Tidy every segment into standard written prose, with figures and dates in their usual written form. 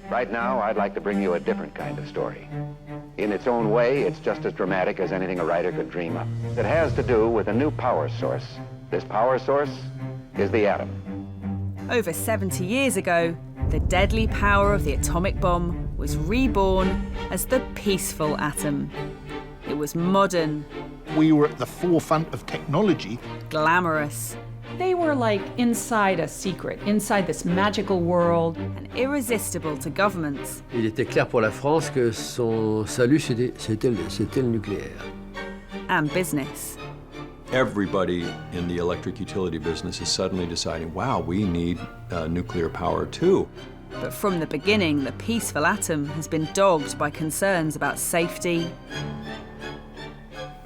Right now, I'd like to bring you a different kind of story. In its own way, it's just as dramatic as anything a writer could dream up. It has to do with a new power source. This power source is the atom. Over 70 years ago, the deadly power of the atomic bomb was reborn as the peaceful atom. It was modern. We were at the forefront of technology. Glamorous. They were like inside a secret, inside this magical world. And irresistible to governments. Il était clair pour la France que son salut, c'était le nucléaire. And business. Everybody in the electric utility business is suddenly deciding, wow, we need nuclear power too. But from the beginning, the peaceful atom has been dogged by concerns about safety.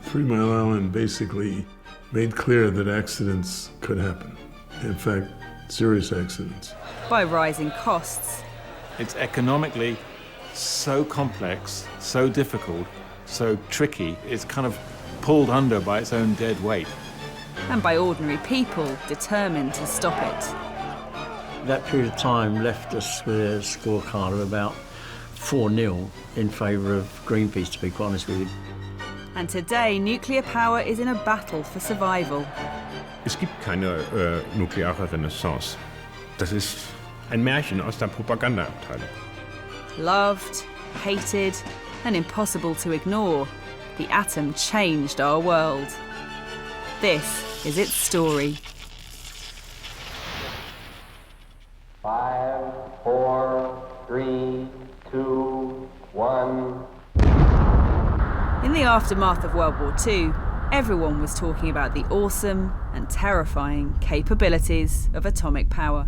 3 Mile Island basically made clear that accidents could happen. In fact, serious accidents. By rising costs. It's economically so complex, so difficult, so tricky, it's kind of pulled under by its own dead weight. And by ordinary people determined to stop it. That period of time left us with a scorecard of about 4-0 in favour of Greenpeace, to be quite honest with you. And today, nuclear power is in a battle for survival. Es gibt keine nukleare Renaissance. Das ist ein Märchen aus der Propagandaabteilung. Loved, hated, and impossible to ignore, the atom changed our world. This is its story. 5, 4, 3, 2, 1. In the aftermath of World War II, everyone was talking about the awesome and terrifying capabilities of atomic power.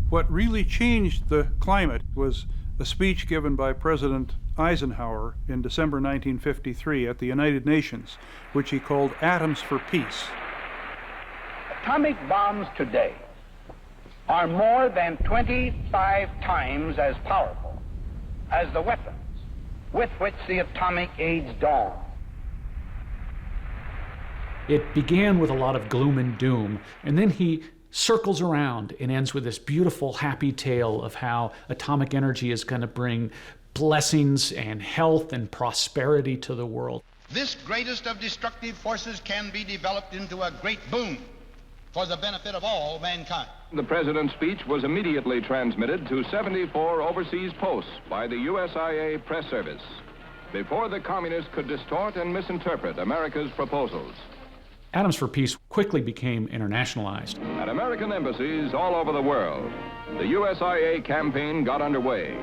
What really changed the climate was a speech given by President Eisenhower in December 1953 at the United Nations, which he called Atoms for Peace. Atomic bombs today are more than 25 times as powerful as the weapons with which the atomic age dawned. It began with a lot of gloom and doom, and then he circles around and ends with this beautiful, happy tale of how atomic energy is going to bring blessings and health and prosperity to the world. This greatest of destructive forces can be developed into a great boon for the benefit of all mankind. The president's speech was immediately transmitted to 74 overseas posts by the USIA press service before the communists could distort and misinterpret America's proposals. Atoms for Peace quickly became internationalized. At American embassies all over the world, the USIA campaign got underway.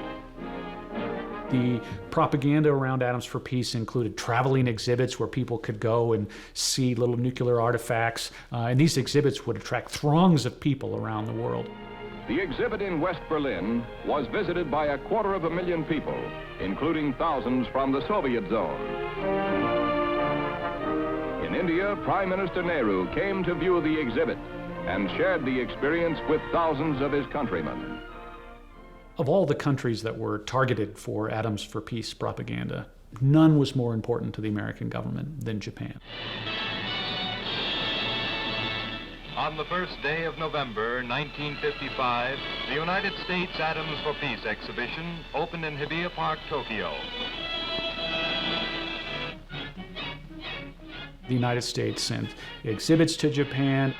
The propaganda around Atoms for Peace included traveling exhibits where people could go and see little nuclear artifacts, and these exhibits would attract throngs of people around the world. The exhibit in West Berlin was visited by 250,000 people, including thousands from the Soviet zone. In India, Prime Minister Nehru came to view the exhibit and shared the experience with thousands of his countrymen. Of all the countries that were targeted for Atoms for Peace propaganda, none was more important to the American government than Japan. On the first day of November 1955, the United States Atoms for Peace exhibition opened in Hibiya Park, Tokyo. The United States sent exhibits to Japan.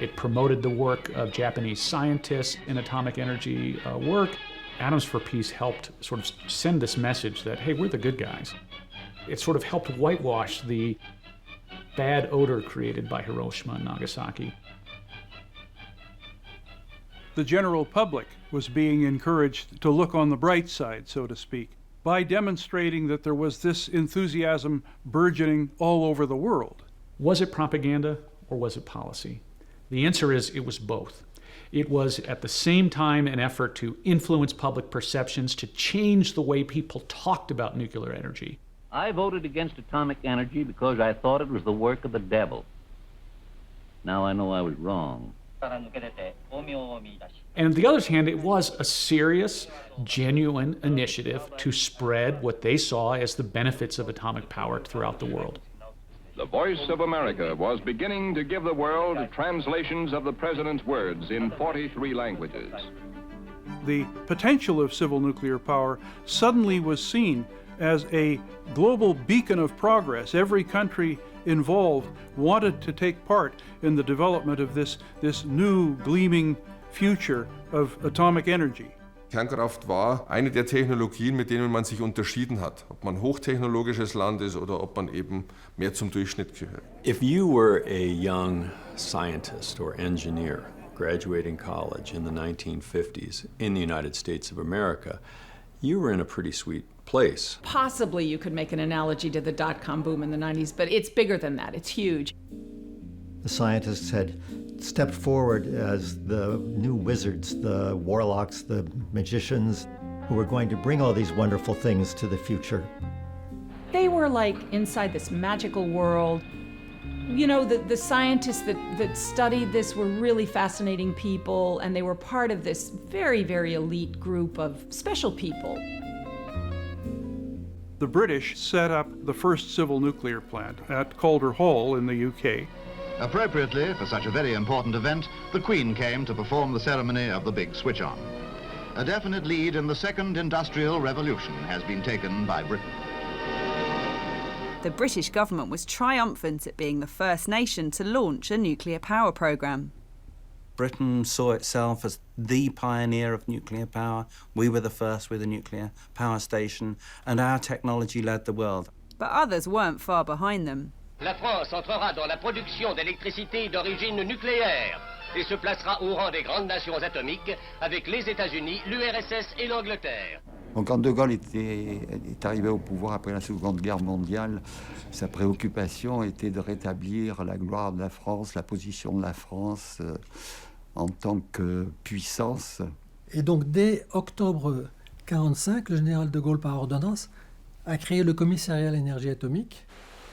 It promoted the work of Japanese scientists in atomic energy work. Atoms for Peace helped sort of send this message that, hey, we're the good guys. It sort of helped whitewash the bad odor created by Hiroshima and Nagasaki. The general public was being encouraged to look on the bright side, so to speak, by demonstrating that there was this enthusiasm burgeoning all over the world. Was it propaganda or was it policy? The answer is it was both. It was at the same time an effort to influence public perceptions, to change the way people talked about nuclear energy. I voted against atomic energy because I thought it was the work of the devil. Now I know I was wrong. And on the other hand, it was a serious, genuine initiative to spread what they saw as the benefits of atomic power throughout the world. The Voice of America was beginning to give the world translations of the president's words in 43 languages. The potential of civil nuclear power suddenly was seen as a global beacon of progress. Every country involved wanted to take part in the development of this new gleaming future of atomic energy. Kernkraft war eine der Technologien, mit denen man sich unterschieden hat, ob man hochtechnologisches Land ist oder ob man eben mehr zum Durchschnitt gehört. If you were a young scientist or engineer graduating college in the 1950s in the United States of America, you were in a pretty sweet place. Possibly you could make an analogy to the dot-com boom in the 90s, but it's bigger than that. It's huge. The scientists had stepped forward as the new wizards, the warlocks, the magicians, who were going to bring all these wonderful things to the future. They were like inside this magical world. You know, the scientists that studied this were really fascinating people, and they were part of this very, very elite group of special people. The British set up the first civil nuclear plant at Calder Hall in the UK. Appropriately, for such a very important event, the Queen came to perform the ceremony of the big switch-on. A definite lead in the second industrial revolution has been taken by Britain. The British government was triumphant at being the first nation to launch a nuclear power programme. Britain saw itself as the pioneer of nuclear power. We were the first with a nuclear power station, and our technology led the world. But others weren't far behind them. La France entrera dans la production d'électricité d'origine nucléaire et se placera au rang des grandes nations atomiques avec les États-Unis, l'URSS et l'Angleterre. Donc quand De Gaulle est arrivé au pouvoir après la Seconde Guerre mondiale, sa préoccupation était de rétablir la gloire de la France, la position de la France en tant que puissance. Et donc dès octobre 1945, le général de Gaulle, par ordonnance, a créé le commissariat à l'énergie atomique.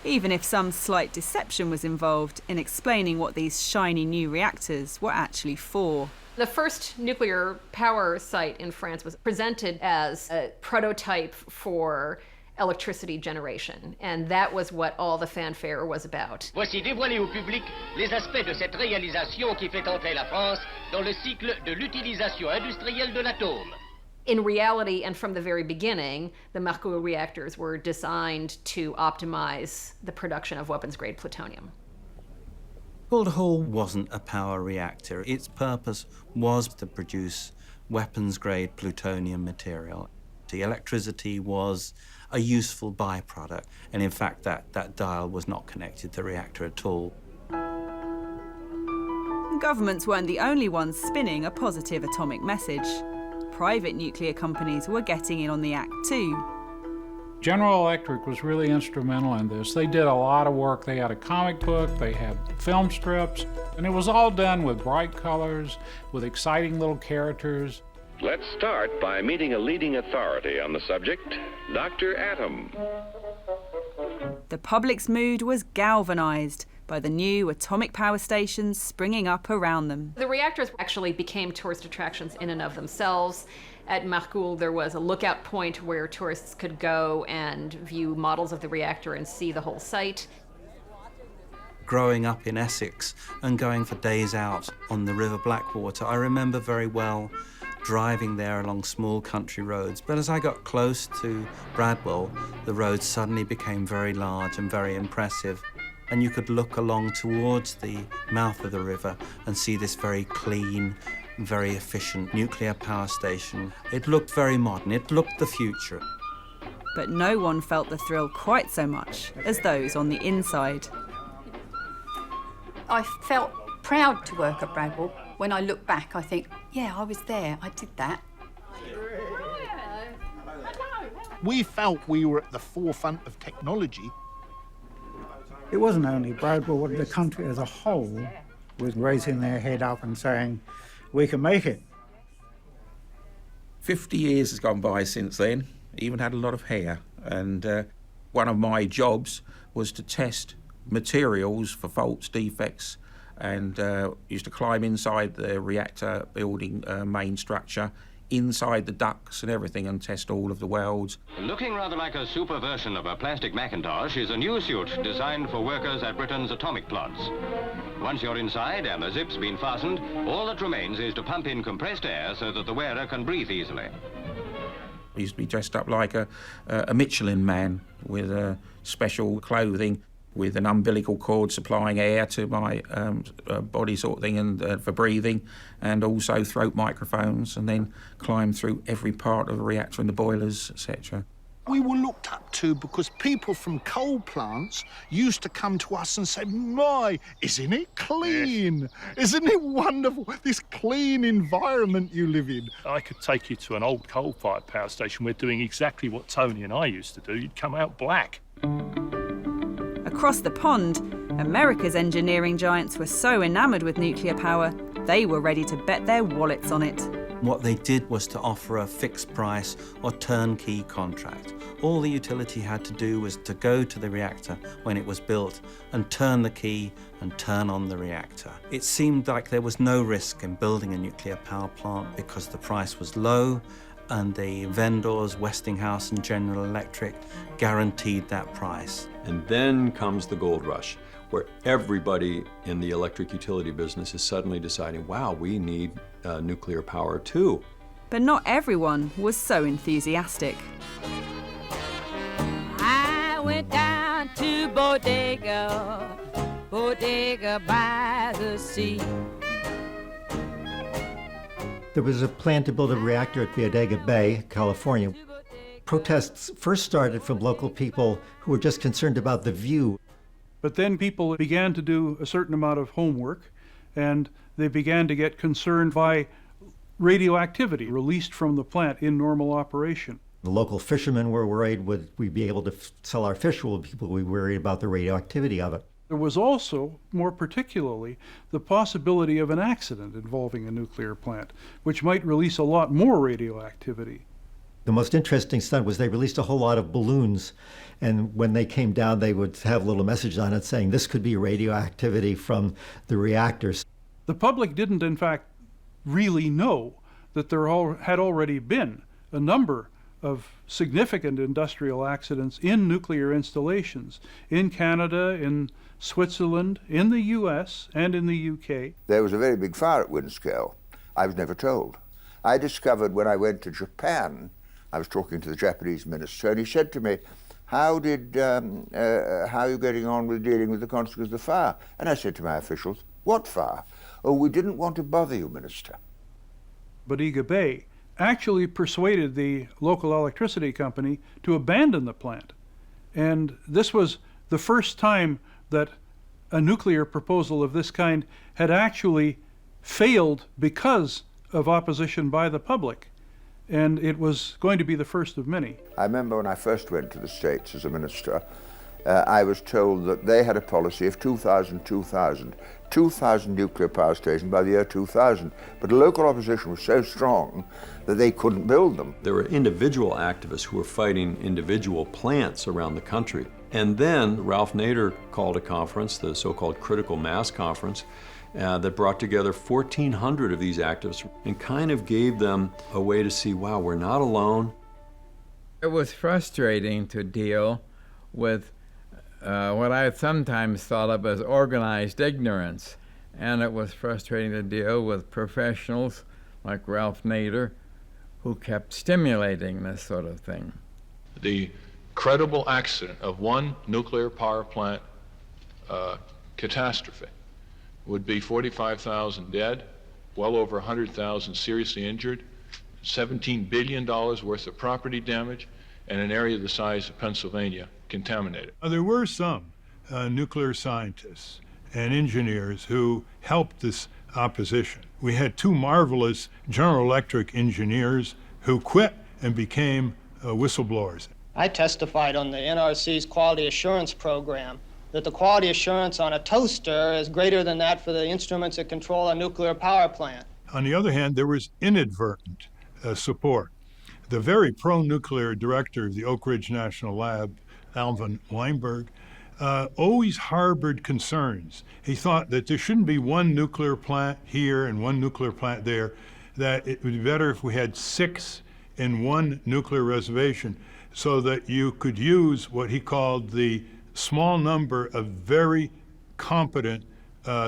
Even if some slight deception was involved in explaining what these shiny new reactors were actually for. The first nuclear power site in France was presented as a prototype for electricity generation, and that was what all the fanfare was about. Voici dévoilés au public les aspects de cette réalisation qui fait entrer la France dans le cycle de l'utilisation industrielle de l'atome. In reality, and from the very beginning, the Marcoux reactors were designed to optimize the production of weapons-grade plutonium. Calder Hall wasn't a power reactor. Its purpose was to produce weapons-grade plutonium material. The electricity was a useful byproduct, and in fact that dial was not connected to the reactor at all. Governments weren't the only ones spinning a positive atomic message. Private nuclear companies were getting in on the act too. General Electric was really instrumental in this. They did a lot of work. They had a comic book, they had film strips, and it was all done with bright colors, with exciting little characters. Let's start by meeting a leading authority on the subject, Dr. Atom. The public's mood was galvanized by the new atomic power stations springing up around them. The reactors actually became tourist attractions in and of themselves. At Marcoux, there was a lookout point where tourists could go and view models of the reactor and see the whole site. Growing up in Essex and going for days out on the River Blackwater, I remember very well driving there along small country roads. But as I got close to Bradwell, the roads suddenly became very large and very impressive. And you could look along towards the mouth of the river and see this very clean, very efficient nuclear power station. It looked very modern. It looked the future. But no one felt the thrill quite so much as those on the inside. I felt proud to work at Bradwell. When I look back, I think, yeah, I was there. I did that. We felt we were at the forefront of technology. It wasn't only Bradwell, the country as a whole was raising their head up and saying, we can make it. 50 years has gone by since then, even had a lot of hair, and one of my jobs was to test materials for faults, defects, and used to climb inside the reactor building main structure, inside the ducts and everything, and test all of the welds. Looking rather like a super version of a plastic Macintosh is a new suit designed for workers at Britain's atomic plants. Once you're inside and the zip's been fastened, all that remains is to pump in compressed air so that the wearer can breathe easily. I used to be dressed up like a Michelin man with special clothing, with an umbilical cord supplying air to my body sort of thing and for breathing, and also throat microphones, and then climb through every part of the reactor and the boilers, etc. We were looked up to because people from coal plants used to come to us and say, "My, isn't it clean? Yes. Isn't it wonderful, this clean environment you live in?" I could take you to an old coal-fired power station. We're doing exactly what Tony and I used to do. You'd come out black. Across the pond, America's engineering giants were so enamoured with nuclear power, they were ready to bet their wallets on it. What they did was to offer a fixed price or turnkey contract. All the utility had to do was to go to the reactor when it was built and turn the key and turn on the reactor. It seemed like there was no risk in building a nuclear power plant because the price was low and the vendors, Westinghouse and General Electric, guaranteed that price. And then comes the gold rush, where everybody in the electric utility business is suddenly deciding, wow, we need nuclear power too. But not everyone was so enthusiastic. I went down to Bodega by the sea. There was a plan to build a reactor at Bodega Bay, California. Protests first started from local people who were just concerned about the view. But then people began to do a certain amount of homework, and they began to get concerned by radioactivity released from the plant in normal operation. The local fishermen were worried, would we be able to sell our fish? Will people be worried about the radioactivity of it? There was also, more particularly, the possibility of an accident involving a nuclear plant, which might release a lot more radioactivity. The most interesting stunt was they released a whole lot of balloons, and when they came down, they would have a little message on it saying this could be radioactivity from the reactors. The public didn't, in fact, really know that there had already been a number of significant industrial accidents in nuclear installations in Canada, in Switzerland, in the US, and in the UK. There was a very big fire at Windscale. I was never told. I discovered when I went to Japan, I was talking to the Japanese minister, and he said to me, how are you getting on with dealing with the consequences of the fire? And I said to my officials, what fire? Oh, we didn't want to bother you, Minister. Bodega Bay actually persuaded the local electricity company to abandon the plant. And this was the first time that a nuclear proposal of this kind had actually failed because of opposition by the public. And it was going to be the first of many. I remember when I first went to the States as a minister, I was told that they had a policy of 2,000 nuclear power stations by the year 2000. But the local opposition was so strong that they couldn't build them. There were individual activists who were fighting individual plants around the country. And then Ralph Nader called a conference, the so-called Critical Mass Conference, that brought together 1,400 of these activists and kind of gave them a way to see, wow, we're not alone. It was frustrating to deal with what I sometimes thought of as organized ignorance. And it was frustrating to deal with professionals like Ralph Nader who kept stimulating this sort of thing. The credible accident of one nuclear power plant catastrophe would be 45,000 dead, well over 100,000 seriously injured, $17 billion worth of property damage, and an area the size of Pennsylvania contaminated. There were some nuclear scientists and engineers who helped this opposition. We had two marvelous General Electric engineers who quit and became whistleblowers. I testified on the NRC's quality assurance program that the quality assurance on a toaster is greater than that for the instruments that control a nuclear power plant. On the other hand, there was inadvertent support. The very pro-nuclear director of the Oak Ridge National Lab, Alvin Weinberg, always harbored concerns. He thought that there shouldn't be one nuclear plant here and one nuclear plant there, that it would be better if we had 6 in one nuclear reservation so that you could use what he called the small number of very competent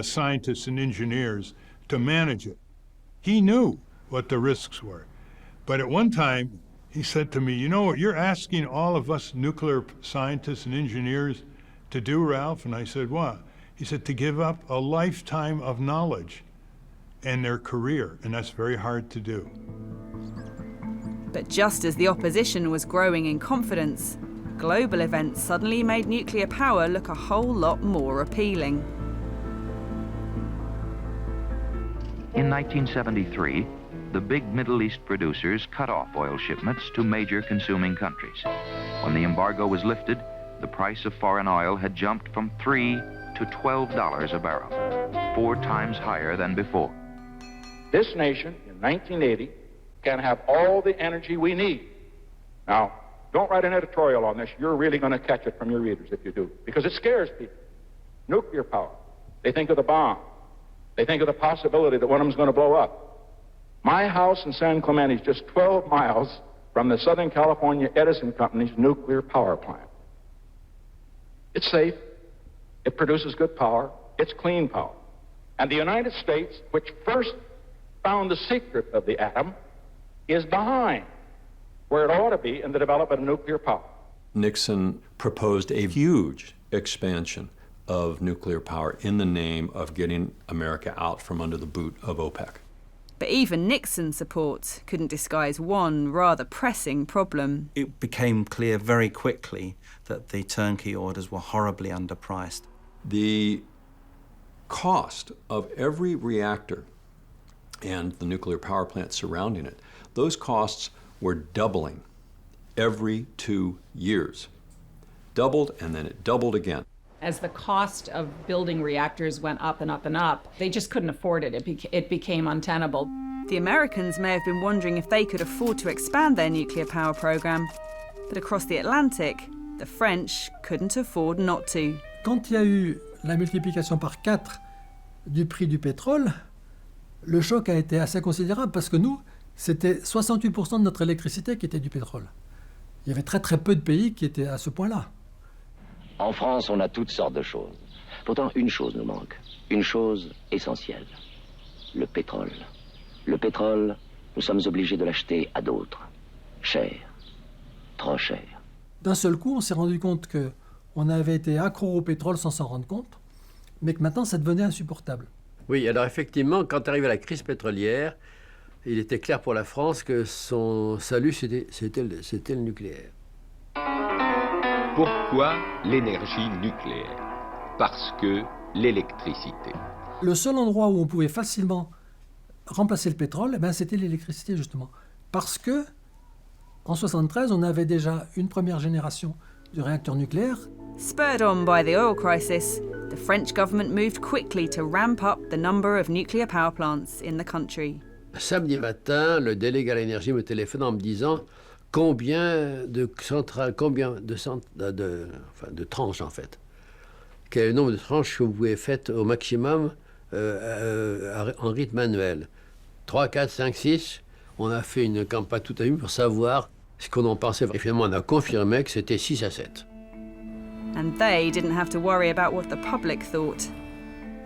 scientists and engineers to manage it. He knew what the risks were. But at one time, he said to me, you know what you're asking all of us nuclear scientists and engineers to do, Ralph? And I said, what? He said, to give up a lifetime of knowledge and their career, and that's very hard to do. But just as the opposition was growing in confidence, global events suddenly made nuclear power look a whole lot more appealing. In 1973, the big Middle East producers cut off oil shipments to major consuming countries. When the embargo was lifted, the price of foreign oil had jumped from $3 to $12 a barrel, 4 times higher than before. This nation, in 1980, can have all the energy we need. Now, don't write an editorial on this. You're really going to catch it from your readers if you do, because it scares people. Nuclear power. They think of the bomb. They think of the possibility that one of them's going to blow up. My house in San Clemente is just 12 miles from the Southern California Edison Company's nuclear power plant. It's safe. It produces good power. It's clean power. And the United States, which first found the secret of the atom, is behind where it ought to be in the development of nuclear power. Nixon proposed a huge expansion of nuclear power in the name of getting America out from under the boot of OPEC. But even Nixon's support couldn't disguise one rather pressing problem. It became clear very quickly that the turnkey orders were horribly underpriced. The cost of every reactor and the nuclear power plant surrounding it, those costs were doubling every 2 years. Doubled, and then it doubled again. As the cost of building reactors went up and up and up, they just couldn't afford it. It became untenable. The Americans may have been wondering if they could afford to expand their nuclear power program, but across the Atlantic, the French couldn't afford not to. Quand il y a eu la multiplication par 4 du prix du pétrole, le choc a été assez considérable parce que nous, c'était 68% de notre électricité qui était du pétrole. Il y avait très très peu de pays qui étaient à ce point-là. En France, on a toutes sortes de choses. Pourtant, une chose nous manque, une chose essentielle, le pétrole. Le pétrole, nous sommes obligés de l'acheter à d'autres. Cher, trop cher. D'un seul coup, on s'est rendu compte qu'on avait été accro au pétrole sans s'en rendre compte, mais que maintenant, ça devenait insupportable. Oui, alors effectivement, quand arrivait la crise pétrolière, il était clair pour la France que son salut, c'était le nucléaire. Pourquoi l'énergie nucléaire? Parce que l'électricité. Le seul endroit où on pouvait facilement remplacer le pétrole, c'était l'électricité, justement. Parce que, en 1973, on avait déjà une première génération de réacteurs nucléaires. Spurred on by the oil crisis, the French government moved quickly to ramp up the number of nuclear power plants in the country. Samedi matin, le délégué à l'énergie me téléphone en me disant combien de centrales, de tranches en fait. Quel est le nombre de tranches que vous pouvez faire au maximum en rythme manuel. 3, 4, 5, 6. On a fait une campagne tout à l'heure pour savoir ce qu'on en pensait. Et finalement, on a confirmé que c'était 6 à 7. And they didn't have to worry about what the public thought.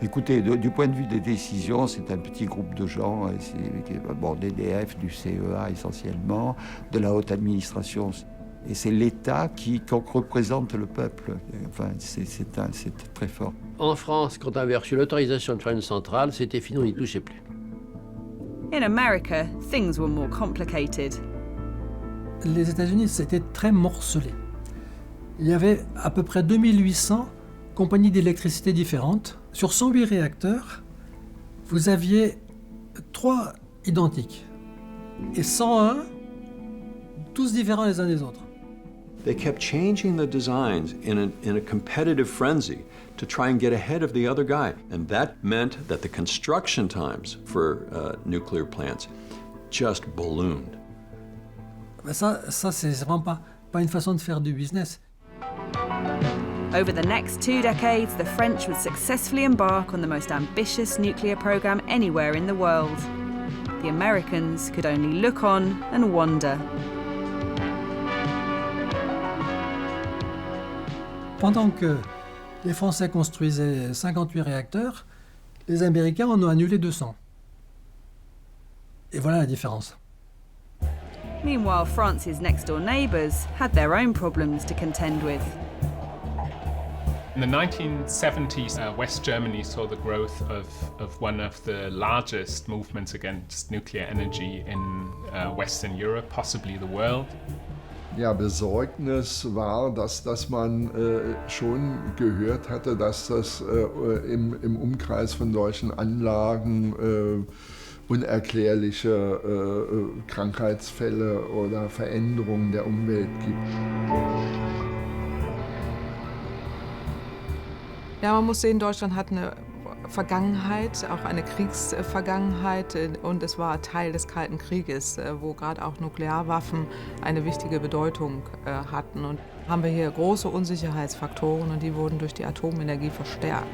Écoutez, du point de vue des décisions, c'est un petit groupe de gens, d'EDF, du CEA essentiellement, de la haute administration. Et c'est l'État qui représente le peuple. Enfin, c'est très fort. En France, quand on avait reçu l'autorisation de faire une centrale, c'était fini, on n'y touchait plus. In America, things were more complicated. Les États-Unis, c'était très morcelé. Il y avait à peu près 2800 compagnies d'électricité différentes. Sur 108 réacteurs, vous aviez 3 identiques. Et 101, tous différents les uns des autres. They kept changing the designs in a competitive frenzy to try and get ahead of the other guy. And that meant that the construction times for nuclear plants just ballooned. Ça c'est vraiment pas une façon de faire du business. Over the next 2 decades, the French would successfully embark on the most ambitious nuclear program anywhere in the world. The Americans could only look on and wonder. Pendant que les Français construisaient 58 réacteurs, Les Américains en ont annulé 200. Et voilà la différence. Meanwhile, France's next-door neighbours had their own problems to contend with. In the 1970s, West Germany saw the growth of one of the largest movements against nuclear energy in Western Europe, possibly the world. Ja, Besorgnis war, dass man schon gehört hatte, dass das im Umkreis von solchen Anlagen unerklärliche Krankheitsfälle oder Veränderungen der Umwelt gibt. Ja, man muss sehen, Deutschland hat eine Vergangenheit, auch eine Kriegsvergangenheit, und es war Teil des Kalten Krieges, wo gerade auch Nuklearwaffen eine wichtige Bedeutung hatten. Und haben wir hier große Unsicherheitsfaktoren, und die wurden durch die Atomenergie verstärkt.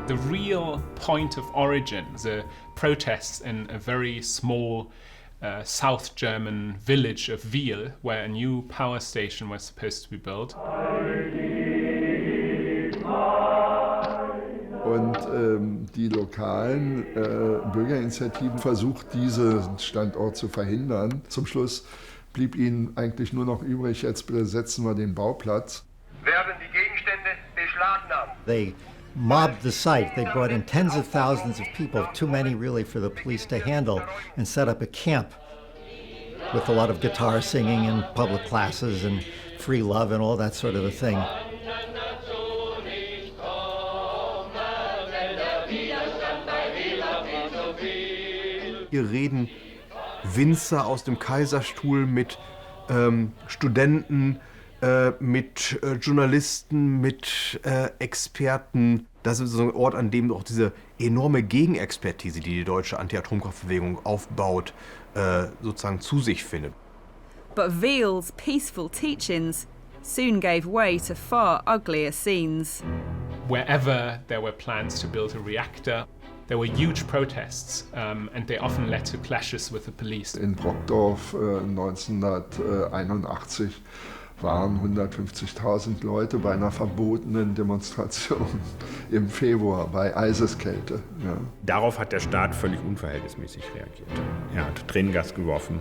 The real point of origin, the protests in a very small South German village of Wiel, where a new power station was supposed to be built. Und die lokalen Bürgerinitiativen versucht, diesen Standort zu verhindern. Zum Schluss blieb ihnen eigentlich nur noch übrig, jetzt besetzen wir den Bauplatz. Werden die Gegenstände beschlagnahmt. They mobbed the site. They brought in tens of thousands of people, too many really for the police to handle, and set up a camp with a lot of guitar singing and public classes and free love and all that sort of a thing. Hier reden Winzer aus dem Kaiserstuhl mit Studenten, mit Journalisten, mit Experten. Das ist so ein Ort, an dem auch diese enorme Gegenexpertise, die die deutsche Anti-Atomkraftbewegung aufbaut, sozusagen zu sich findet. But Wiel's peaceful teachings soon gave way to far uglier scenes. Wherever there were plans to build a reactor, there were huge protests, and they often led to clashes with the police. In Brockdorf 1981 waren 150.000 Leute bei einer verbotenen Demonstration im Februar bei Eiseskälte. Ja. Darauf hat der Staat völlig unverhältnismäßig reagiert. Er hat Tränengas geworfen.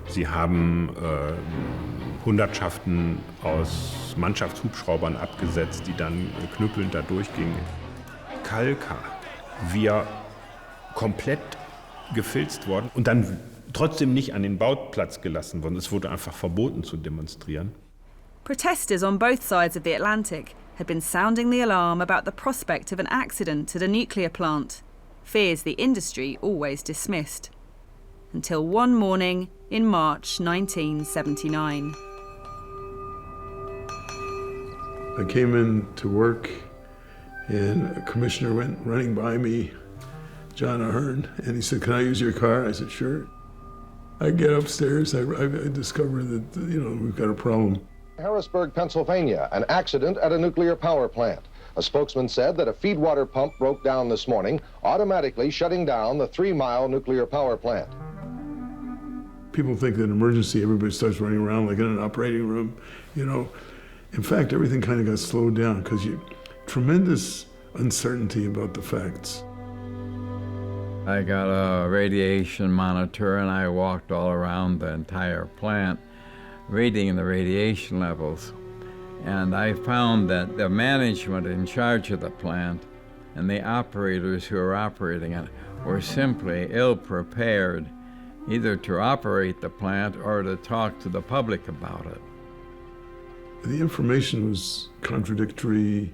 Sie haben Hundertschaften aus Mannschaftshubschraubern abgesetzt, die dann knüppelnd da durchgingen. Kalka, wir komplett gefilzt worden und dann trotzdem nicht an den Bauplatz gelassen worden. Es wurde einfach verboten zu demonstrieren. Protesters on both sides of the Atlantic had been sounding the alarm about the prospect of an accident at a nuclear plant, fears the industry always dismissed. Until one morning in March 1979. I came in to work and a commissioner went running by me, John Ahern, and he said, "Can I use your car?" I said, "Sure." I get upstairs, I discover that, we've got a problem. Harrisburg, Pennsylvania, an accident at a nuclear power plant. A spokesman said that a feed water pump broke down this morning, automatically shutting down the 3-mile nuclear power plant. People think that in emergency, everybody starts running around like in an operating room, In fact, everything kind of got slowed down because tremendous uncertainty about the facts. I got a radiation monitor and I walked all around the entire plant reading the radiation levels. And I found that the management in charge of the plant and the operators who were operating it were simply ill-prepared either to operate the plant or to talk to the public about it. The information was contradictory.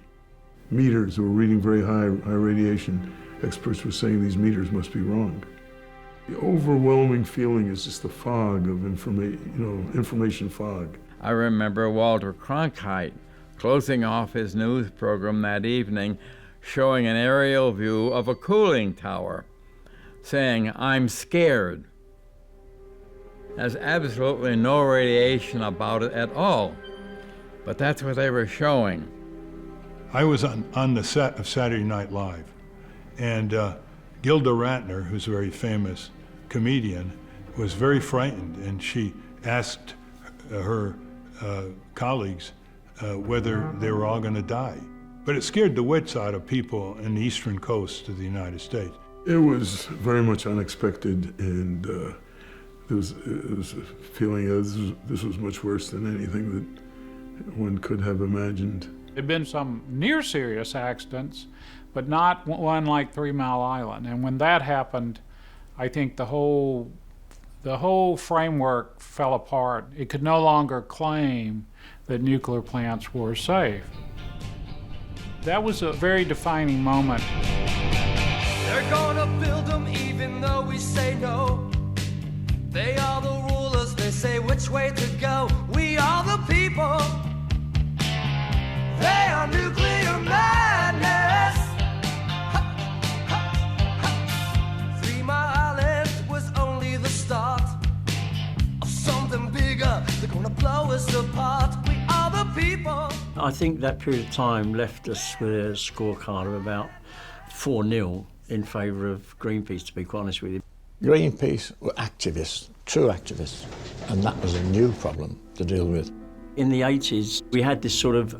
Meters were reading very high radiation. Experts were saying these meters must be wrong. The overwhelming feeling is just the fog of information fog. I remember Walter Cronkite closing off his news program that evening, showing an aerial view of a cooling tower, saying, "I'm scared." There's absolutely no radiation about it at all, but that's what they were showing. I was on the set of Saturday Night Live, and Gilda Radner, who's a very famous comedian, was very frightened, and she asked her colleagues whether they were all going to die. But it scared the wits out of people in the eastern coast of the United States. It was very much unexpected, and it was a feeling this was much worse than anything that one could have imagined. There had been some near serious accidents, but not one like 3 Mile Island. And when that happened, I think the whole framework fell apart. It could no longer claim that nuclear plants were safe. That was a very defining moment. They're gonna build them even though we say no. They are the rulers, they say which way to go. We are the people. They are nuclear madness. 3 Mile Island was only the start of something bigger. They're gonna blow us apart. We are the people. I think that period of time left us with a scorecard of about 4-0 in favour of Greenpeace, to be quite honest with you. Greenpeace were activists, true activists, and that was a new problem to deal with. In the 80s, we had this sort of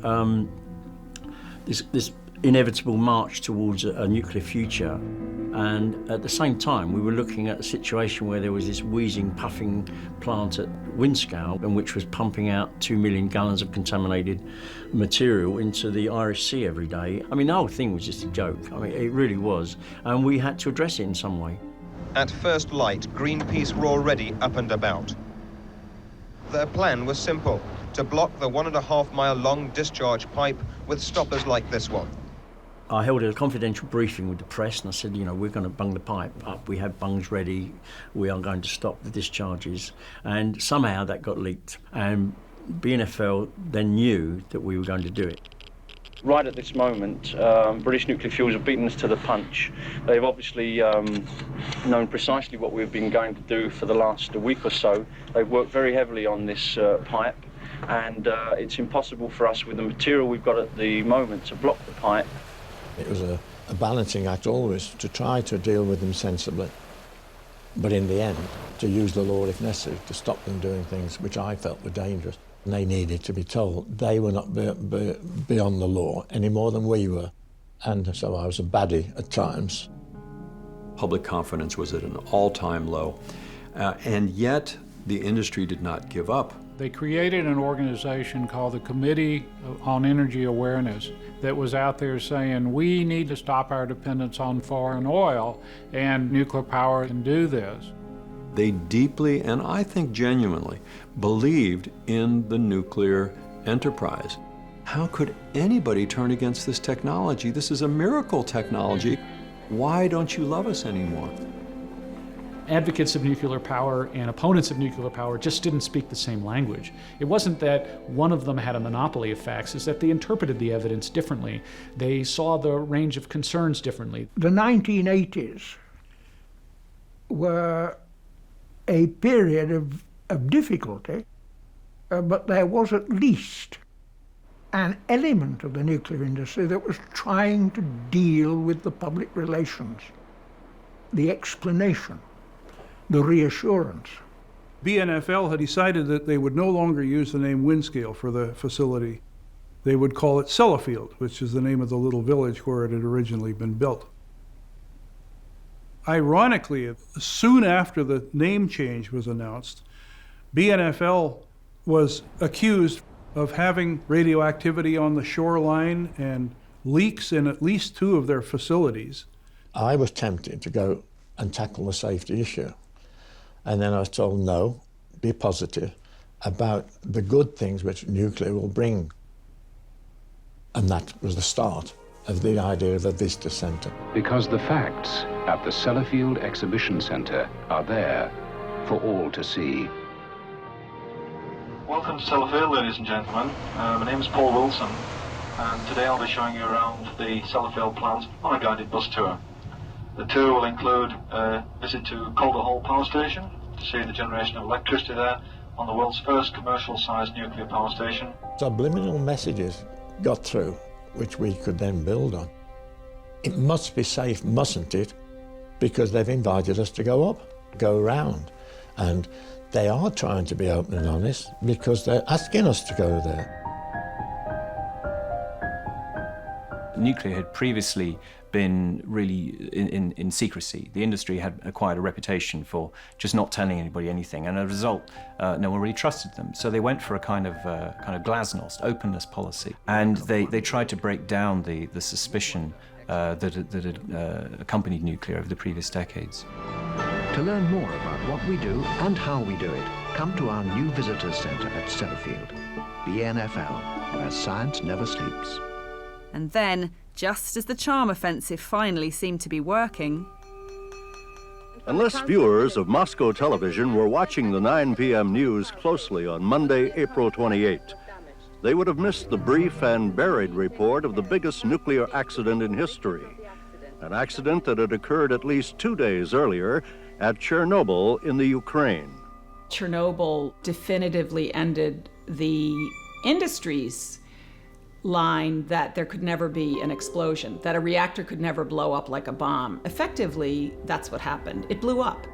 this inevitable march towards a nuclear future, and at the same time we were looking at a situation where there was this wheezing, puffing plant at Windscale, and which was pumping out 2 million gallons of contaminated material into the Irish Sea every day. I mean, the whole thing was just a joke. I mean, it really was, and we had to address it in some way. At first light, Greenpeace were already up and about. Their plan was simple: to block the 1.5 mile long discharge pipe with stoppers like this one. I held a confidential briefing with the press and I said, you know, we're going to bung the pipe up. We have bungs ready. We are going to stop the discharges. And somehow that got leaked. And BNFL then knew that we were going to do it. Right at this moment, British Nuclear Fuels have beaten us to the punch. They've obviously known precisely what we've been going to do for the last week or so. They've worked very heavily on this pipe, and it's impossible for us, with the material we've got at the moment, to block the pipe. It was a balancing act always to try to deal with them sensibly, but in the end, to use the law if necessary to stop them doing things which I felt were dangerous. And they needed to be told they were not beyond the law any more than we were. And so I was a baddie at times. Public confidence was at an all-time low, and yet the industry did not give up. They created an organization called the Committee on Energy Awareness that was out there saying we need to stop our dependence on foreign oil, and nuclear power can do this. They deeply, and I think genuinely, believed in the nuclear enterprise. How could anybody turn against this technology? This is a miracle technology. Why don't you love us anymore? Advocates of nuclear power and opponents of nuclear power just didn't speak the same language. It wasn't that one of them had a monopoly of facts, it's that they interpreted the evidence differently. They saw the range of concerns differently. The 1980s were a period of difficulty, but there was at least an element of the nuclear industry that was trying to deal with the public relations, the explanation, the reassurance. BNFL had decided that they would no longer use the name Windscale for the facility. They would call it Sellafield, which is the name of the little village where it had originally been built. Ironically, soon after the name change was announced, BNFL was accused of having radioactivity on the shoreline and leaks in at least 2 of their facilities. I was tempted to go and tackle the safety issue. And then I was told, no, be positive about the good things which nuclear will bring. And that was the start of the idea of a visitor centre. Because the facts at the Sellafield Exhibition Centre are there for all to see. Welcome to Sellafield, ladies and gentlemen. My name is Paul Wilson, and today I'll be showing you around the Sellafield plant on a guided bus tour. The tour will include a visit to Calder Hall Power Station to see the generation of electricity there on the world's first commercial-sized nuclear power station. Subliminal messages got through, which we could then build on. It must be safe, mustn't it? Because they've invited us to go up, go around. And they are trying to be open and honest because they're asking us to go there. Nuclear had previously been really in secrecy. The industry had acquired a reputation for just not telling anybody anything, and as a result, no one really trusted them. So they went for a kind of glasnost, openness policy, and they tried to break down the suspicion that had accompanied nuclear over the previous decades. To learn more about what we do and how we do it, come to our new visitors centre at Sellafield, BNFL, where science never sleeps. And then, just as the charm offensive finally seemed to be working... Unless viewers of Moscow television were watching the 9 p.m. news closely on Monday, April 28, they would have missed the brief and buried report of the biggest nuclear accident in history, an accident that had occurred at least 2 days earlier at Chernobyl in the Ukraine. Chernobyl definitively ended the industry's line that there could never be an explosion, that a reactor could never blow up like a bomb. Effectively, that's what happened. It blew up.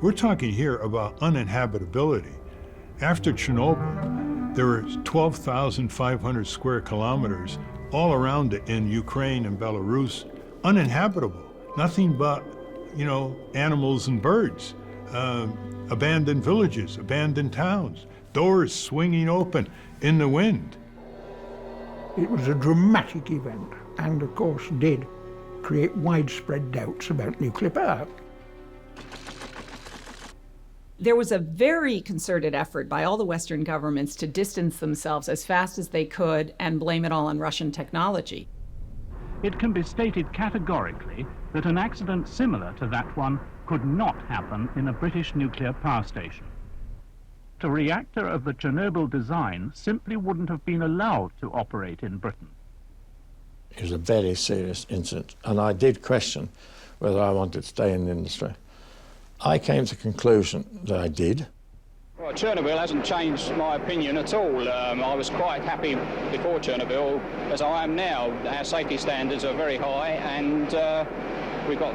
We're talking here about uninhabitability. After Chernobyl, there were 12,500 square kilometers all around it in Ukraine and Belarus, uninhabitable. Nothing but, animals and birds. Abandoned villages, abandoned towns, doors swinging open in the wind. It was a dramatic event and, of course, did create widespread doubts about nuclear power. There was a very concerted effort by all the Western governments to distance themselves as fast as they could and blame it all on Russian technology. It can be stated categorically that an accident similar to that one could not happen in a British nuclear power station. A reactor of the Chernobyl design simply wouldn't have been allowed to operate in Britain. It was a very serious incident, and I did question whether I wanted to stay in the industry. I came to the conclusion that I did. Well, Chernobyl hasn't changed my opinion at all. I was quite happy before Chernobyl as I am now. Our safety standards are very high, and we've got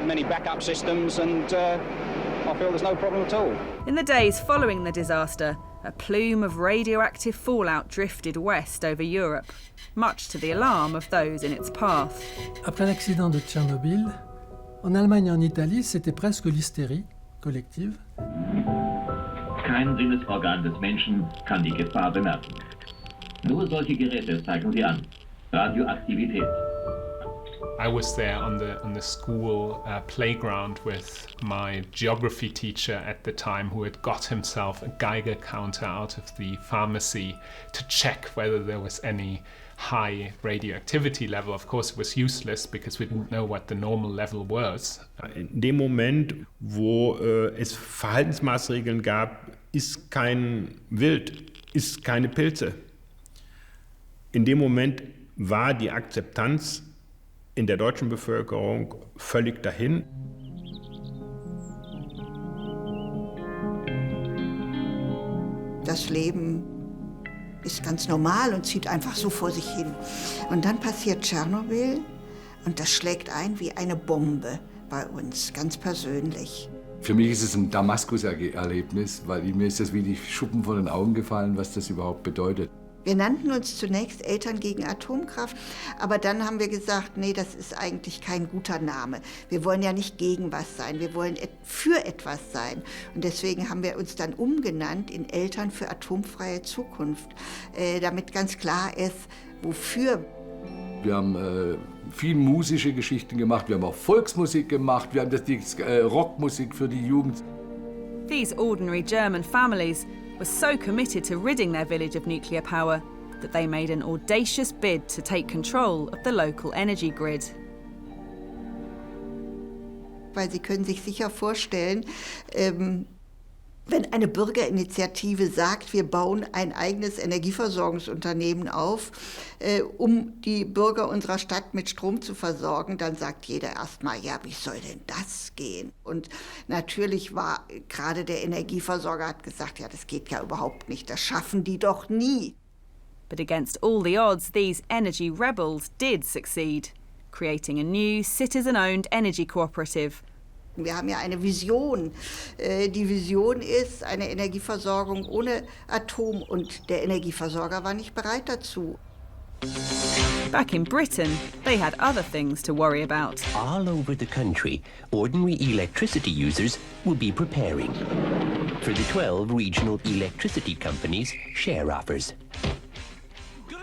many backup systems, and I feel there's no problem at all. In the days following the disaster, a plume of radioactive fallout drifted west over Europe, much to the alarm of those in its path. Après l'accident de Tchernobyl, en Allemagne et en Italie, c'était presque l'hystérie collective. Kein Sinnesorgan des Menschen kann die Gefahr bemerken. Nur solche Geräte zeigen sie an. Radioaktivität. I was there on the school playground with my geography teacher at the time, who had got himself a Geiger counter out of the pharmacy to check whether there was any high radioactivity level. Of course, it was useless because we didn't know what the normal level was. In dem Moment, wo es Verhaltensmaßregeln gab, ist kein Wild, ist keine Pilze. In dem Moment war die Akzeptanz in der deutschen Bevölkerung völlig dahin. Das Leben ist ganz normal und zieht einfach so vor sich hin. Und dann passiert Tschernobyl und das schlägt ein wie eine Bombe bei uns, ganz persönlich. Für mich ist es ein Damaskus-Erlebnis, weil mir ist das wie die Schuppen von den Augen gefallen, was das überhaupt bedeutet. Wir nannten uns zunächst Eltern gegen Atomkraft, aber dann haben wir gesagt, nee, das ist eigentlich kein guter Name. Wir wollen ja nicht gegen was sein, wir wollen für etwas sein. Und deswegen haben wir uns dann umgenannt in Eltern für atomfreie Zukunft, damit ganz klar ist, wofür. Wir haben viel musische Geschichten gemacht, wir haben auch Volksmusik gemacht, wir haben die Rockmusik für die Jugend. These ordinary German families were so committed to ridding their village of nuclear power that they made an audacious bid to take control of the local energy grid. Weil Sie können sich sicher vorstellen, wenn eine Bürgerinitiative sagt, wir bauen ein eigenes Energieversorgungsunternehmen auf, um die Bürger unserer Stadt mit Strom zu versorgen, dann sagt jeder erstmal, ja, wie soll denn das gehen? Und natürlich war gerade der Energieversorger hat gesagt, ja, das geht ja überhaupt nicht, das schaffen die doch nie. But against all the odds, these energy rebels did succeed, creating a new citizen-owned energy cooperative. Wir haben ja eine Vision. Die Vision ist eine Energieversorgung ohne Atom und der Energieversorger war nicht bereit dazu. Back in Britain, they had other things to worry about. All over the country, ordinary electricity users will be preparing for the 12 regional electricity companies' share offers.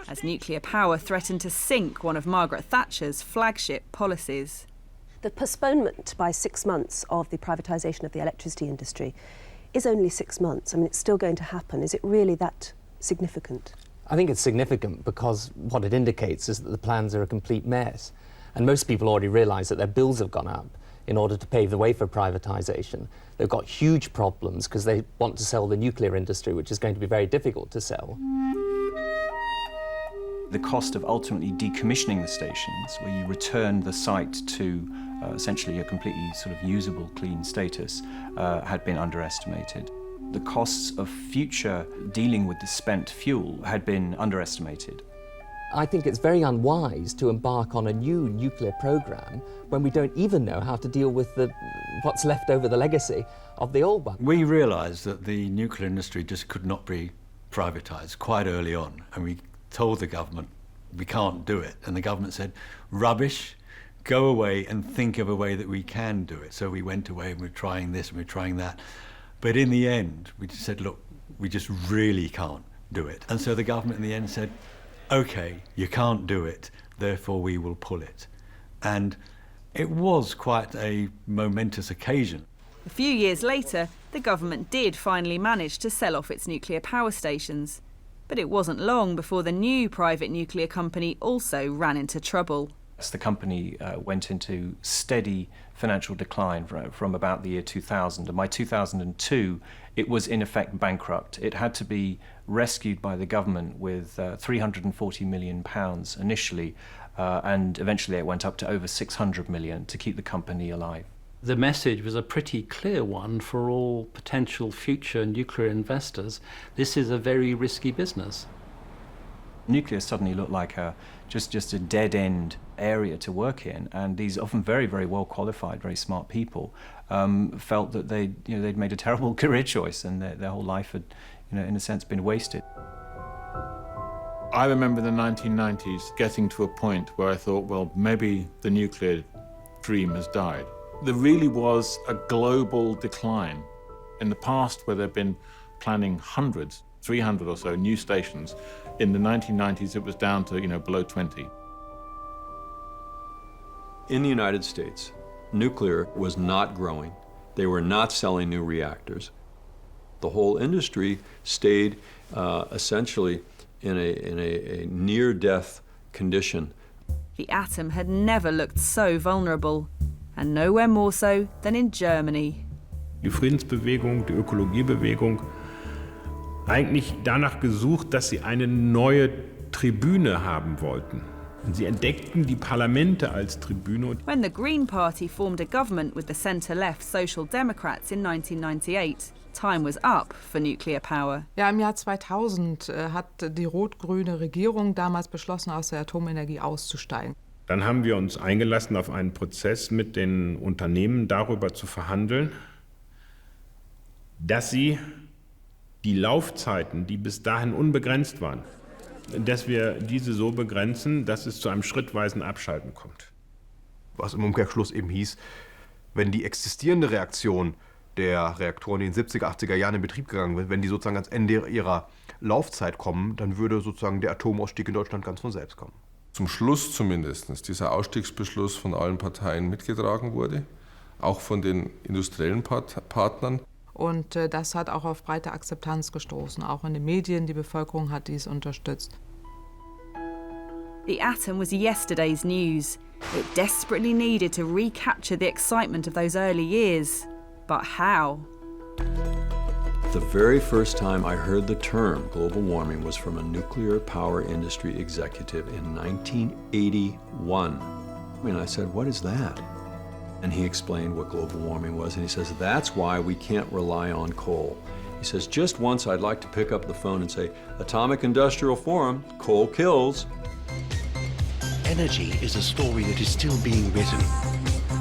As nuclear power threatened to sink one of Margaret Thatcher's flagship policies. The postponement by 6 months of the privatisation of the electricity industry is only 6 months. I mean, it's still going to happen. Is it really that significant? I think it's significant because what it indicates is that the plans are a complete mess. And most people already realise that their bills have gone up in order to pave the way for privatisation. They've got huge problems because they want to sell the nuclear industry, which is going to be very difficult to sell. The cost of ultimately decommissioning the stations, where you return the site to essentially a completely sort of usable, clean status, had been underestimated. The costs of future dealing with the spent fuel had been underestimated. I think it's very unwise to embark on a new nuclear program when we don't even know how to deal with what's left over the legacy of the old one. We realised that the nuclear industry just could not be privatised quite early on, and we told the government we can't do it, and the government said, rubbish, go away and think of a way that we can do it. So we went away and we're trying this and we're trying that. But in the end, we just said, look, we just really can't do it. And so the government in the end said, okay, you can't do it, therefore we will pull it. And it was quite a momentous occasion. A few years later, the government did finally manage to sell off its nuclear power stations. But it wasn't long before the new private nuclear company also ran into trouble. The company went into steady financial decline from about the year 2000. And by 2002, it was in effect bankrupt. It had to be rescued by the government with £340 million initially, and eventually it went up to over 600 million to keep the company alive. The message was a pretty clear one for all potential future nuclear investors. This is a very risky business. Nuclear suddenly looked like just a dead-end area to work in, and these often very, very well-qualified, very smart people felt that they'd made a terrible career choice, and their whole life had, in a sense, been wasted. I remember the 1990s getting to a point where I thought, well, maybe the nuclear dream has died. There really was a global decline. In the past, where there had been planning hundreds, 300 or so new stations, in the 1990s it was down to, below 20. In the United States, nuclear was not growing. They were not selling new reactors. The whole industry stayed essentially in a near-death condition. The atom had never looked so vulnerable, and nowhere more so than in Germany. Die Friedensbewegung, die Ökologiebewegung, eigentlich danach gesucht, dass sie eine neue Tribüne haben wollten. Und sie entdeckten die Parlamente als Tribüne. When the Green Party formed a government with the centre-left Social Democrats in 1998, time was up for nuclear power. Ja, im Jahr 2000 hat die rot-grüne Regierung damals beschlossen, aus der Atomenergie auszusteigen. Dann haben wir uns eingelassen auf einen Prozess mit den Unternehmen darüber zu verhandeln, dass sie die Laufzeiten, die bis dahin unbegrenzt waren, dass wir diese so begrenzen, dass es zu einem schrittweisen Abschalten kommt. Was im Umkehrschluss eben hieß, wenn die existierende Reaktion der Reaktoren in den 70er, 80er Jahren in Betrieb gegangen wird, wenn die sozusagen ans Ende ihrer Laufzeit kommen, dann würde sozusagen der Atomausstieg in Deutschland ganz von selbst kommen. Zum Schluss zumindest dieser Ausstiegsbeschluss von allen Parteien mitgetragen wurde, auch von den industriellen Partnern. Und das hat auch auf breite Akzeptanz gestoßen, auch in den Medien. Die Bevölkerung hat dies unterstützt. The atom was yesterday's news. It desperately needed to recapture the excitement of those early years. But how? The very first time I heard the term global warming was from a nuclear power industry executive in 1981. And I said, what is that? And he explained what global warming was, and he says, that's why we can't rely on coal. He says, just once I'd like to pick up the phone and say, Atomic Industrial Forum, coal kills. Energy is a story that is still being written.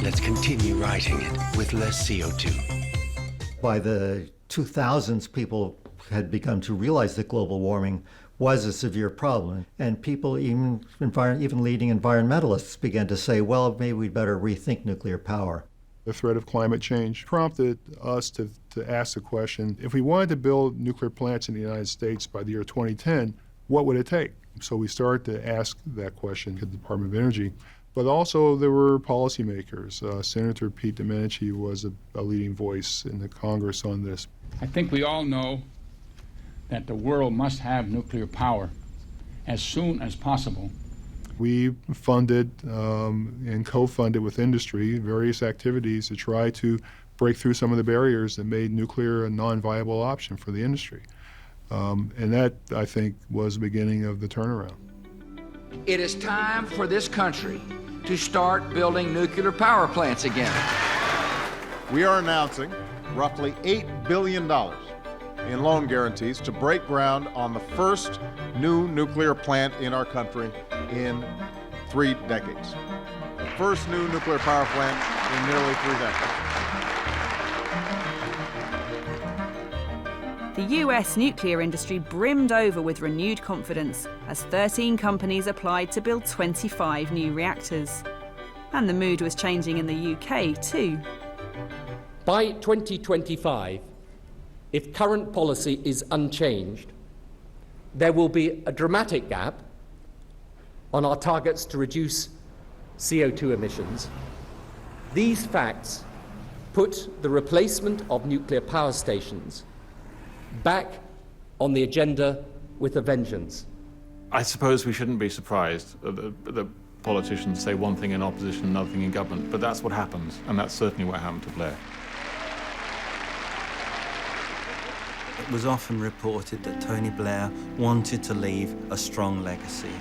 Let's continue writing it with less CO2. By the 2000s, people had begun to realize that global warming was a severe problem. And people, even leading environmentalists, began to say, well, maybe we'd better rethink nuclear power. The threat of climate change prompted us to ask the question, if we wanted to build nuclear plants in the United States by the year 2010, what would it take? So we started to ask that question to the Department of Energy. But also there were policymakers. Senator Pete Domenici was a leading voice in the Congress on this. I think we all know that the world must have nuclear power as soon as possible. We funded and co-funded with industry various activities to try to break through some of the barriers that made nuclear a non-viable option for the industry. And that, I think, was the beginning of the turnaround. It is time for this country to start building nuclear power plants again. We are announcing roughly $8 billion in loan guarantees to break ground on the first new nuclear plant in our country in 3 decades. The first new nuclear power plant in nearly 3 decades. The US nuclear industry brimmed over with renewed confidence as 13 companies applied to build 25 new reactors. And the mood was changing in the UK too. By 2025, if current policy is unchanged, there will be a dramatic gap on our targets to reduce CO2 emissions. These facts put the replacement of nuclear power stations back on the agenda with a vengeance. I suppose we shouldn't be surprised that politicians say one thing in opposition, another thing in government, but that's what happens, and that's certainly what happened to Blair. It was often reported that Tony Blair wanted to leave a strong legacy,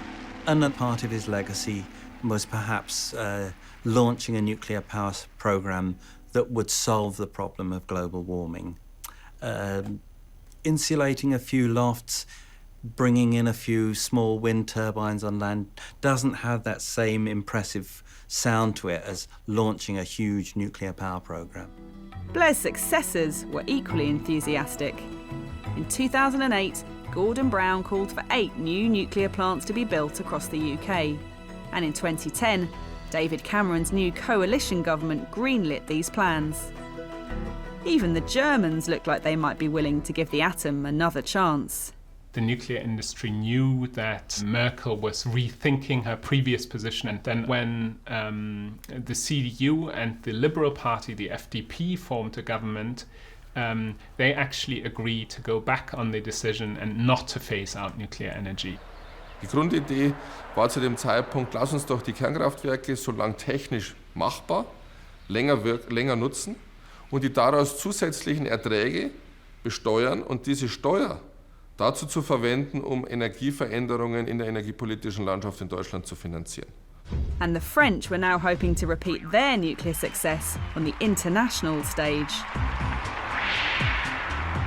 and that part of his legacy was perhaps launching a nuclear power program that would solve the problem of global warming. Insulating a few lofts, bringing in a few small wind turbines on land doesn't have that same impressive sound to it as launching a huge nuclear power program. Blair's successors were equally enthusiastic. In 2008, Gordon Brown called for 8 new nuclear plants to be built across the UK. And in 2010, David Cameron's new coalition government greenlit these plans. Even the Germans looked like they might be willing to give the atom another chance. The nuclear industry knew that Merkel was rethinking her previous position, and then when the CDU and the Liberal Party, the FDP, formed a government, they actually agreed to go back on the decision and not to phase out nuclear energy. Die Grundidee war zu dem Zeitpunkt, lass uns doch die Kernkraftwerke so lang technisch machbar, länger nutzen und die daraus zusätzlichen Erträge besteuern und diese Steuer dazu zu verwenden, um Energieveränderungen in der energiepolitischen Landschaft in Deutschland zu finanzieren. And the French were now hoping to repeat their nuclear success on the international stage.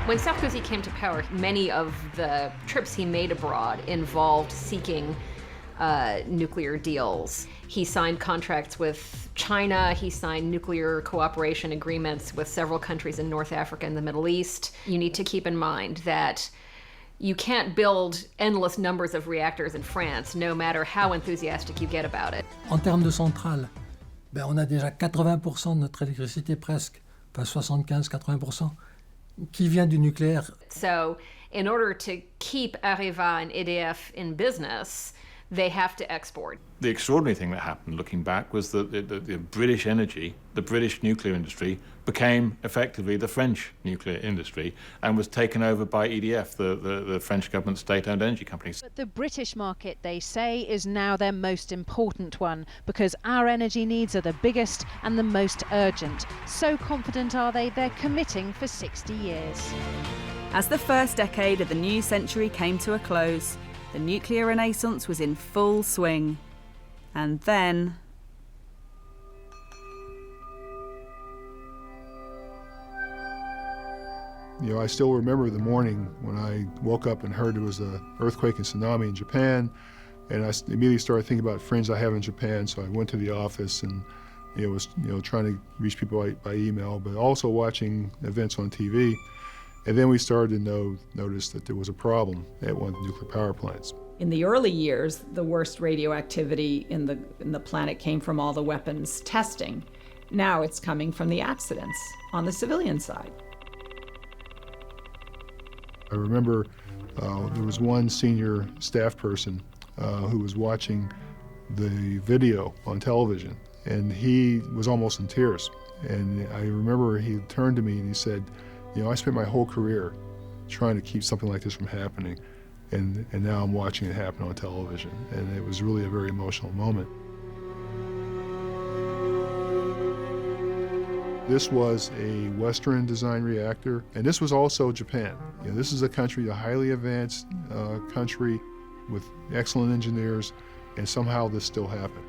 When Sarkozy came to power, many of the trips he made abroad involved seeking nuclear deals. He signed contracts with China, he signed nuclear cooperation agreements with several countries in North Africa and the Middle East. You need to keep in mind that you can't build endless numbers of reactors in France, no matter how enthusiastic you get about it. En termes de centrales, on a déjà 80% de notre électricité presque, enfin 75-80%, qui vient du nucléaire. So, in order to keep Areva and EDF in business, they have to export. The extraordinary thing that happened, looking back, was that the British energy, the British nuclear industry, became effectively the French nuclear industry and was taken over by EDF, the French government state-owned energy company. But the British market, they say, is now their most important one because our energy needs are the biggest and the most urgent. So confident are they, they're committing for 60 years. As the first decade of the new century came to a close, the nuclear renaissance was in full swing. And then... You know, I still remember the morning when I woke up and heard there was an earthquake and tsunami in Japan, and I immediately started thinking about friends I have in Japan, so I went to the office and It was, trying to reach people by email, but also watching events on TV. And then we started to notice that there was a problem at one of the nuclear power plants. In the early years, the worst radioactivity in the planet came from all the weapons testing. Now it's coming from the accidents on the civilian side. I remember there was one senior staff person who was watching the video on television, and he was almost in tears. And I remember he turned to me and he said, I spent my whole career trying to keep something like this from happening, and now I'm watching it happen on television. And it was really a very emotional moment. This was a Western design reactor, and this was also Japan. This is a country, a highly advanced country with excellent engineers, and somehow this still happened.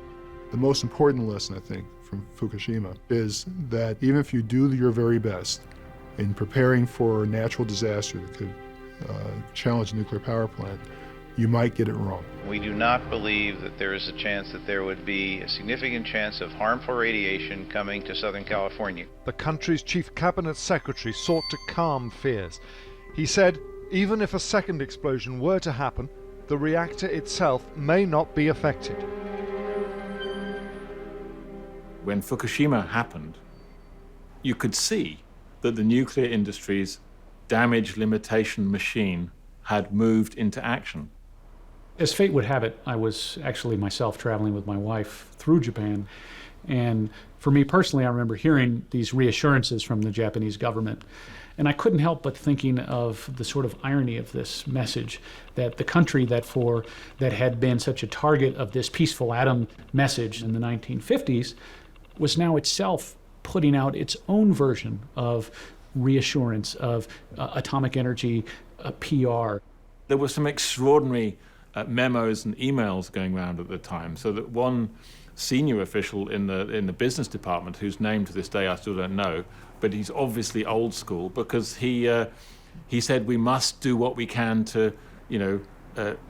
The most important lesson, I think, from Fukushima is that even if you do your very best in preparing for a natural disaster that could challenge a nuclear power plant, you might get it wrong. We do not believe that there is a chance that there would be a significant chance of harmful radiation coming to Southern California. The country's chief cabinet secretary sought to calm fears. He said, even if a second explosion were to happen, the reactor itself may not be affected. When Fukushima happened, you could see that the nuclear industry's damage limitation machine had moved into action. As fate would have it, I was actually myself traveling with my wife through Japan. And for me personally, I remember hearing these reassurances from the Japanese government. And I couldn't help but thinking of the sort of irony of this message, that the country that had been such a target of this peaceful atom message in the 1950s was now itself putting out its own version of reassurance, of atomic energy PR. There were some extraordinary memos and emails going around at the time, so that one senior official in the business department, whose name to this day I still don't know, but he's obviously old school, because he said we must do what we can to,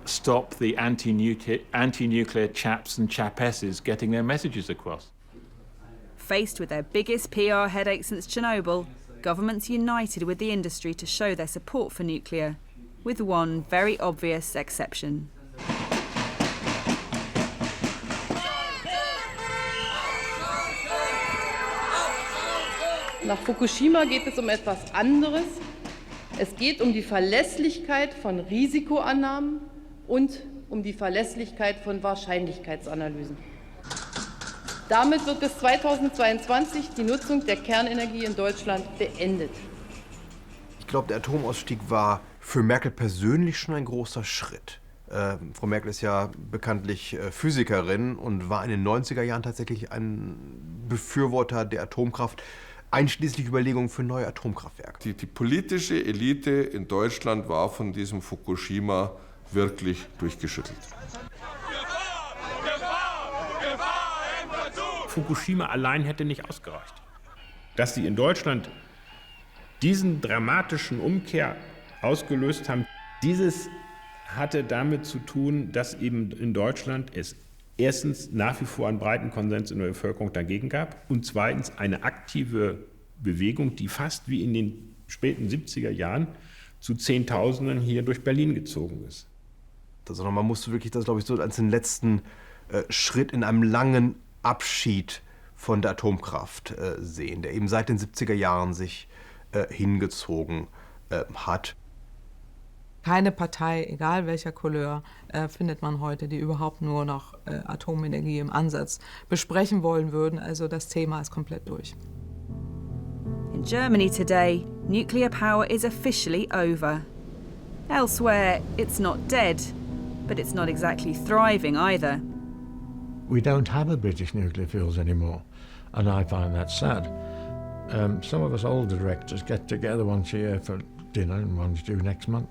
stop the anti-nuclear chaps and chapesses getting their messages across. Faced with their biggest PR headache since Chernobyl, governments united with the industry to show their support for nuclear, with one very obvious exception. Nach Fukushima geht es etwas anderes. Es geht die Verlässlichkeit von Risikoannahmen und die Verlässlichkeit von Wahrscheinlichkeitsanalysen. Damit wird bis 2022 die Nutzung der Kernenergie in Deutschland beendet. Ich glaube, der Atomausstieg war für Merkel persönlich schon ein großer Schritt. Frau Merkel ist ja bekanntlich Physikerin und war in den 90er Jahren tatsächlich ein Befürworter der Atomkraft, einschließlich Überlegungen für neue Atomkraftwerke. Die politische Elite in Deutschland war von diesem Fukushima wirklich durchgeschüttelt. Fukushima allein hätte nicht ausgereicht. Dass sie in Deutschland diesen dramatischen Umkehr ausgelöst haben, dieses hatte damit zu tun, dass eben in Deutschland es erstens nach wie vor einen breiten Konsens in der Bevölkerung dagegen gab und zweitens eine aktive Bewegung, die fast wie in den späten 70er Jahren zu Zehntausenden hier durch Berlin gezogen ist. Also man musste wirklich das, glaube ich, so als den letzten Schritt in einem langen Abschied von der Atomkraft sehen, der eben seit den 70er Jahren sich hingezogen hat. Keine Partei, egal welcher Couleur, findet man heute, die überhaupt nur noch Atomenergie im Ansatz besprechen wollen würden. Also das Thema ist komplett durch. In Germany today, nuclear power is officially over. Elsewhere, it's not dead, but it's not exactly thriving either. We don't have a British nuclear fuels anymore, and I find that sad. Some of us older directors get together once a year for dinner, and one's due next month.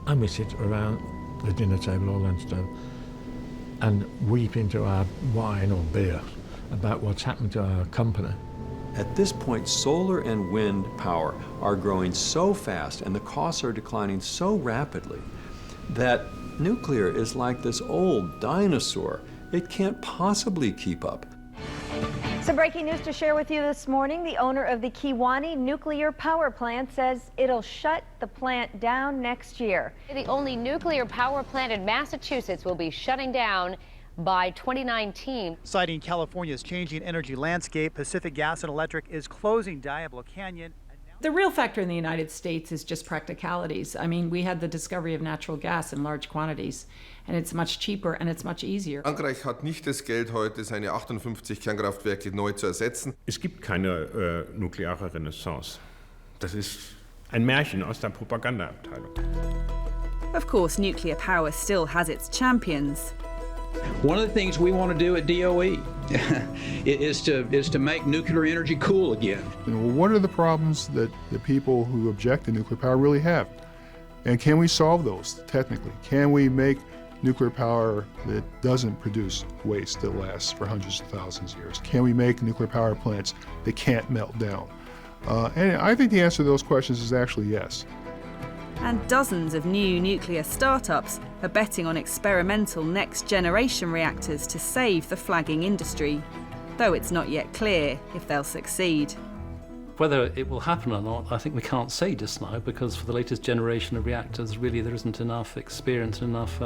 And we sit around the dinner table, all that stuff, and weep into our wine or beer about what's happened to our company. At this point, solar and wind power are growing so fast and the costs are declining so rapidly that nuclear is like this old dinosaur. It can't possibly keep up. Some breaking news to share with you this morning. The owner of the Kiwani nuclear power plant says it'll shut the plant down next year. The only nuclear power plant in Massachusetts will be shutting down by 2019. Citing California's changing energy landscape, Pacific Gas and Electric is closing Diablo Canyon. The real factor in the United States is just practicalities. I mean, we had the discovery of natural gas in large quantities, and it's much cheaper and it's much easier. Frankreich hat nicht das Geld heute, seine 58 Kernkraftwerke neu zu ersetzen. Es gibt keine nukleare Renaissance. Das ist ein Märchen aus der Propagandaabteilung. Of course, nuclear power still has its champions. One of the things we want to do at DOE is to make nuclear energy cool again. What are the problems that the people who object to nuclear power really have? And can we solve those technically? Can we make nuclear power that doesn't produce waste that lasts for hundreds of thousands of years? Can we make nuclear power plants that can't melt down? And I think the answer to those questions is actually yes. And dozens of new nuclear startups are betting on experimental next-generation reactors to save the flagging industry, though it's not yet clear if they'll succeed. Whether it will happen or not, I think we can't say just now, because for the latest generation of reactors, really there isn't enough experience and enough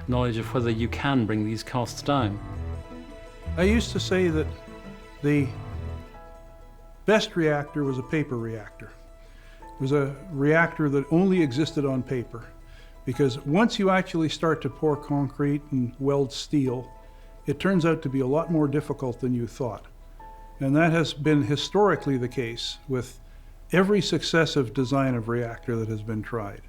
knowledge of whether you can bring these costs down. I used to say that the best reactor was a paper reactor. It was a reactor that only existed on paper, because once you actually start to pour concrete and weld steel, it turns out to be a lot more difficult than you thought. And that has been historically the case with every successive design of reactor that has been tried.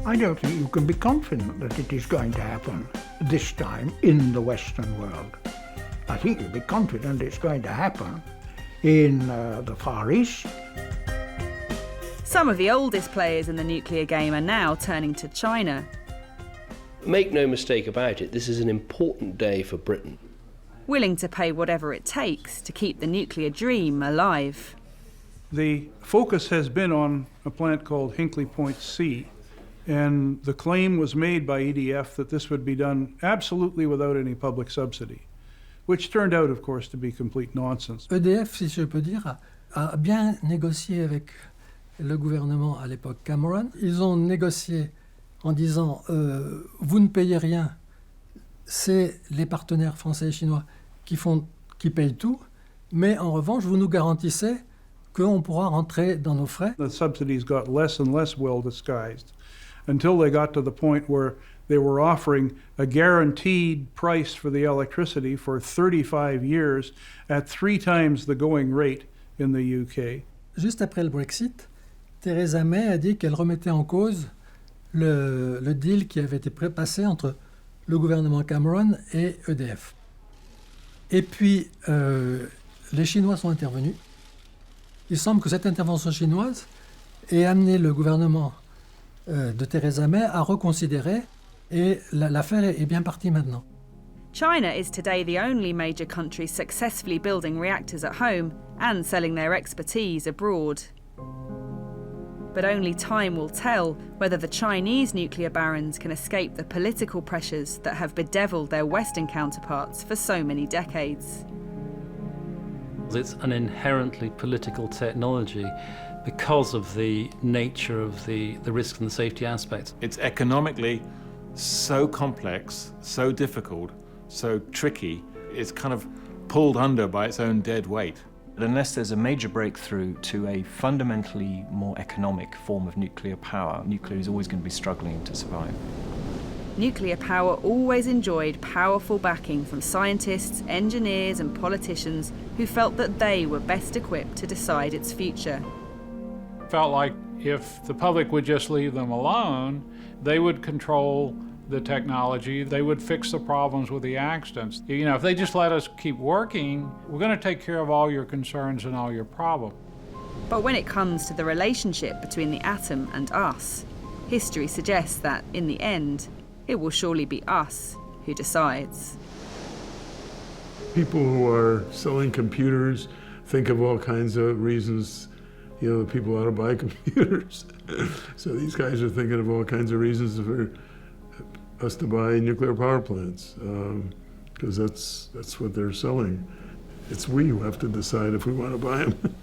I don't think you can be confident that it is going to happen this time in the Western world. I think you'll be confident it's going to happen in the Far East. Some of the oldest players in the nuclear game are now turning to China. Make no mistake about it, this is an important day for Britain. Willing to pay whatever it takes to keep the nuclear dream alive. The focus has been on a plant called Hinkley Point C, and the claim was made by EDF that this would be done absolutely without any public subsidy, which turned out, of course, to be complete nonsense. EDF, si je peux dire, a bien négocié avec le gouvernement à l'époque Cameron. Ils ont négocié en disant vous ne payez rien, c'est les partenaires français et chinois qui payent tout, mais en revanche, vous nous garantissez qu'on pourra rentrer dans nos frais. The subsidies got less and less well disguised, until they got to the point where they were offering a guaranteed price for the electricity for 35 years at 3 times the going rate in the UK. Juste après le Brexit, Theresa May a dit qu'elle remettait en cause le deal qui avait été passé entre le gouvernement Cameron et EDF. Et puis, les Chinois sont intervenus. Il semble que cette intervention chinoise ait amené le gouvernement de Theresa May à reconsidérer, et l'affaire est bien partie maintenant. China is today the only major country successfully building reactors at home and selling their expertise abroad. But only time will tell whether the Chinese nuclear barons can escape the political pressures that have bedeviled their Western counterparts for so many decades. It's an inherently political technology because of the nature of the risk and the safety aspects. It's economically so complex, so difficult, so tricky, it's kind of pulled under by its own dead weight. Unless there's a major breakthrough to a fundamentally more economic form of nuclear power, nuclear is always going to be struggling to survive. Nuclear power always enjoyed powerful backing from scientists, engineers and politicians who felt that they were best equipped to decide its future. Felt like if the public would just leave them alone, they would control the technology, they would fix the problems with the accidents. You know, if they just let us keep working, we're going to take care of all your concerns and all your problems. But when it comes to the relationship between the atom and us, history suggests that, in the end, it will surely be us who decides. People who are selling computers think of all kinds of reasons, you know, people ought to buy computers. So these guys are thinking of all kinds of reasons for us to buy nuclear power plants, because that's what they're selling. It's we who have to decide if we want to buy them.